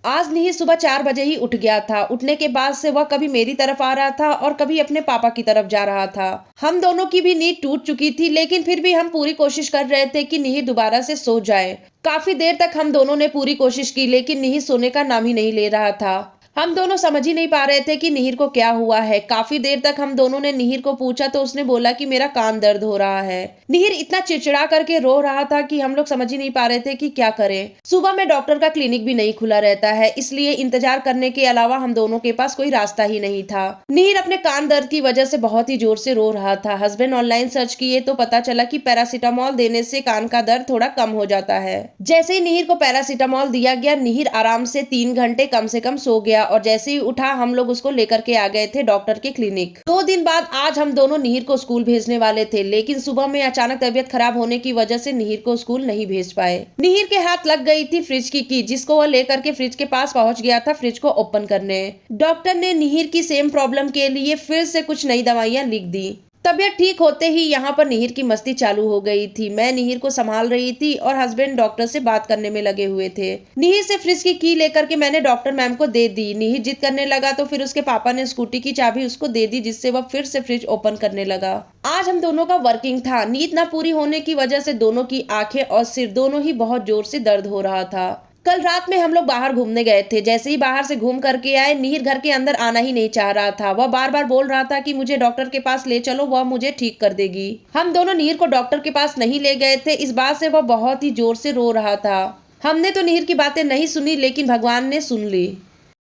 आज निहिर सुबह 4 बजे ही उठ गया था। उठने के बाद से वह कभी मेरी तरफ आ रहा था और कभी अपने पापा की तरफ जा रहा था। हम दोनों की भी नींद टूट चुकी थी, लेकिन फिर भी हम पूरी कोशिश कर रहे थे कि निहिर दोबारा से सो जाए। काफी देर तक हम दोनों ने पूरी कोशिश की, लेकिन निहिर सोने का नाम ही नहीं ले रहा था। हम दोनों समझ ही नहीं पा रहे थे कि निहिर को क्या हुआ है। काफी देर तक हम दोनों ने निहिर को पूछा तो उसने बोला कि मेरा कान दर्द हो रहा है। निहिर इतना चिड़चिड़ा करके रो रहा था कि हम लोग समझ ही नहीं पा रहे थे कि क्या करें। सुबह में डॉक्टर का क्लिनिक भी नहीं खुला रहता है, इसलिए इंतजार करने के अलावा हम दोनों के पास कोई रास्ता ही नहीं था। निहिर अपने कान दर्द की वजह से बहुत ही जोर से रो रहा था। हस्बैंड ऑनलाइन सर्च किए तो पता चला कि पैरासीटामोल देने से कान का दर्द थोड़ा कम हो जाता है। जैसे ही निहिर को पैरासीटामोल दिया गया, निहिर आराम से 3 घंटे कम से कम सो गया और जैसे ही उठा हम लोग उसको लेकर के आ गए थे डॉक्टर के क्लिनिक। 2 दिन बाद आज हम दोनों निहिर को स्कूल भेजने वाले थे, लेकिन सुबह में अचानक तबीयत खराब होने की वजह से निहिर को स्कूल नहीं भेज पाए। निहिर के हाथ लग गई थी फ्रिज की जिसको वह लेकर के फ्रिज के पास पहुंच गया था फ्रिज को ओपन करने। डॉक्टर ने निहिर की सेम प्रॉब्लम के लिए फिर से कुछ नई दवाइयां लिख दी। तबीयत ठीक होते ही यहाँ पर निहिर की मस्ती चालू हो गई थी। मैं निहिर को संभाल रही थी और हस्बैंड डॉक्टर से बात करने में लगे हुए थे। निहिर से फ्रिज की लेकर के मैंने डॉक्टर मैम को दे दी। निहिर जिद करने लगा तो फिर उसके पापा ने स्कूटी की चाबी उसको दे दी, जिससे वह फिर से फ्रिज ओपन करने लगा। आज हम दोनों का वर्किंग था। नींद न पूरी होने की वजह से दोनों की आंखें और सिर दोनों ही बहुत जोर से दर्द हो रहा था। कल रात में हम लोग बाहर घूमने गए थे। जैसे ही बाहर से घूम करके आए, निहिर घर के अंदर आना ही नहीं चाह रहा था। वह बार बार बोल रहा था कि मुझे डॉक्टर के पास ले चलो, वह मुझे ठीक कर देगी। हम दोनों निहिर को डॉक्टर के पास नहीं ले गए थे, इस बात से वह बहुत ही जोर से रो रहा था। हमने तो निहिर की बातें नहीं सुनी, लेकिन भगवान ने सुन ली।